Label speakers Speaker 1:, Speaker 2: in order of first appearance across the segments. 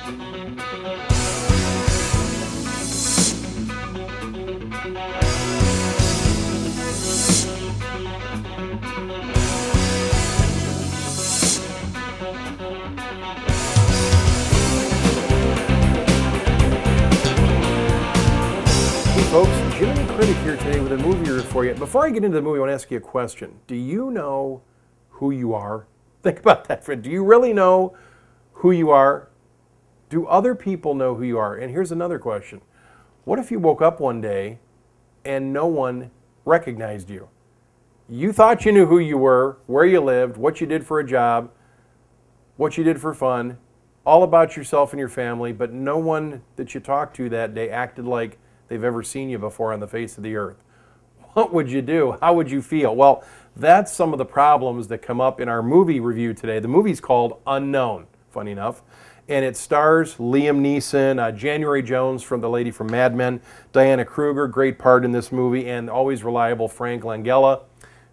Speaker 1: Folks, Jiminy Critic here today with a movie review for you. Before I get into the movie, I want to ask you a question. Do you know who you are? Think about that, friend. Do you really know who you are? Do other people know who you are? And here's another question. What if you woke up one day and no one recognized you? You thought you knew who you were, where you lived, what you did for a job, what you did for fun, all about yourself and your family, but no one that you talked to that day acted like they've ever seen you before on the face of the earth. What would you do? How would you feel? Well, that's some of the problems that come up in our movie review today. The movie's called Unknown, funny enough, and it stars Liam Neeson, January Jones from the lady from Mad Men, Diana Kruger, great part in this movie, and always reliable Frank Langella,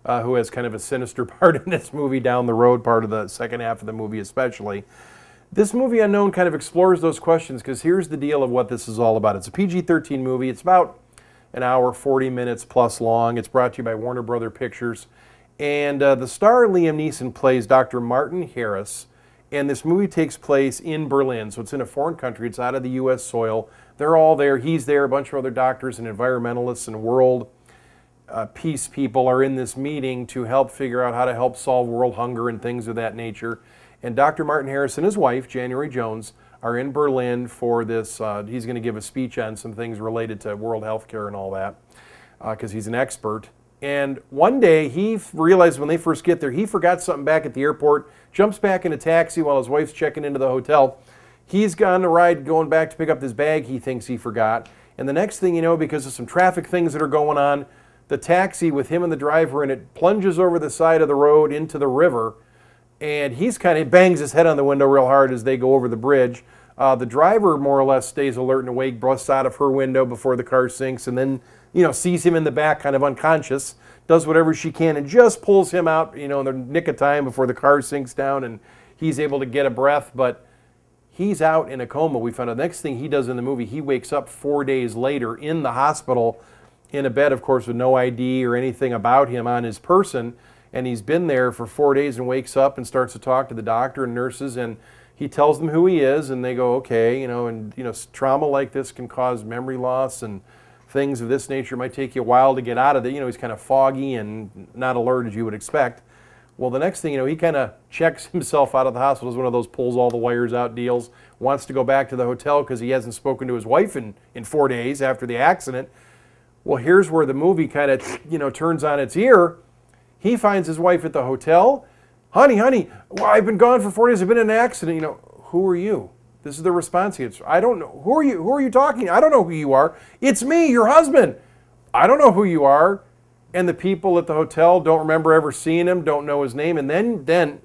Speaker 1: who has kind of a sinister part in this movie down the road, part of the second half of the movie especially. This movie, Unknown, kind of explores those questions because here's the deal of what this is all about. It's a PG-13 movie. It's about an hour, 40 minutes plus long. It's brought to you by Warner Brother Pictures. And the star, Liam Neeson, plays Dr. Martin Harris. And this movie takes place in Berlin. So it's in a foreign country. It's out of the U.S. soil. They're all there. He's there. A bunch of other doctors and environmentalists and world peace people are in this meeting to help figure out how to help solve world hunger and things of that nature. And Dr. Martin Harris and his wife, January Jones, are in Berlin for this. He's going to give a speech on some things related to world health care and all that, because he's an expert. And one day he realized when they first get there, he forgot something back at the airport, jumps back in a taxi while his wife's checking into the hotel. He's on a ride going back to pick up this bag he thinks he forgot. And the next thing you know, because of some traffic things that are going on, the taxi with him and the driver in it plunges over the side of the road into the river. And he's kind of bangs his head on the window real hard as they go over the bridge. The driver more or less stays alert and awake, busts out of her window before the car sinks, and then, sees him in the back kind of unconscious, does whatever she can, and just pulls him out, in the nick of time before the car sinks down, and he's able to get a breath, but he's out in a coma. We found out the next thing he does in the movie, he wakes up 4 days later in the hospital in a bed, of course, with no ID or anything about him on his person. And he's been there for 4 days and wakes up and starts to talk to the doctor and nurses, and he tells them who he is, and they go, okay, trauma like this can cause memory loss and things of this nature. It might take you a while to get out of it. He's kind of foggy and not alert as you would expect. Well, the next thing he kind of checks himself out of the hospital. Is one of those pulls all the wires out deals, wants to go back to the hotel because he hasn't spoken to his wife in 4 days after the accident. Well, here's where the movie kind of, turns on its ear. He finds his wife at the hotel. Honey, well, I've been gone for 4 days. I've been in an accident. Who are you? This is the response he gets. I don't know. Who are you? Who are you talking? I don't know who you are. It's me, your husband. I don't know who you are. And the people at the hotel don't remember ever seeing him, don't know his name. And then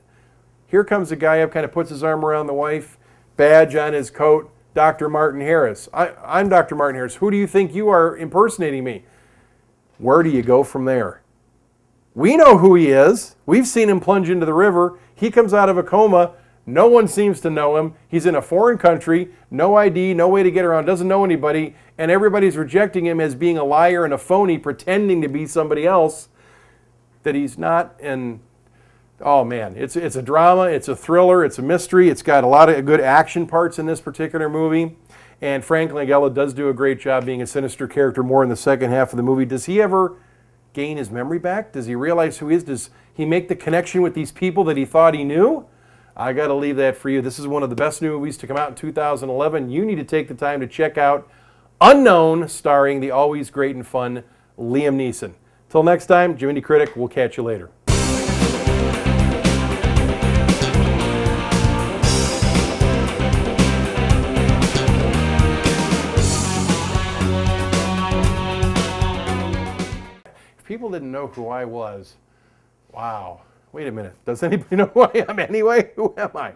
Speaker 1: here comes a guy up, kind of puts his arm around the wife, badge on his coat, Dr. Martin Harris. I'm Dr. Martin Harris. Who do you think you are impersonating me? Where do you go from there? We know who he is. We've seen him plunge into the river. He comes out of a coma. No one seems to know him. He's in a foreign country, no ID, no way to get around, doesn't know anybody, and everybody's rejecting him as being a liar and a phony, pretending to be somebody else that he's not. And oh man, it's a drama, it's a thriller, it's a mystery. It's got a lot of good action parts in this particular movie. And Frank Langella does do a great job being a sinister character more in the second half of the movie. Does he ever gain his memory back? Does he realize who he is? Does he make the connection with these people that he thought he knew? I got to leave that for you. This is one of the best new movies to come out in 2011. You need to take the time to check out Unknown, starring the always great and fun Liam Neeson. Till next time, Jiminy Critic. We'll catch you later. People didn't know who I was. Wow. Wait a minute. Does anybody know who I am anyway? Who am I?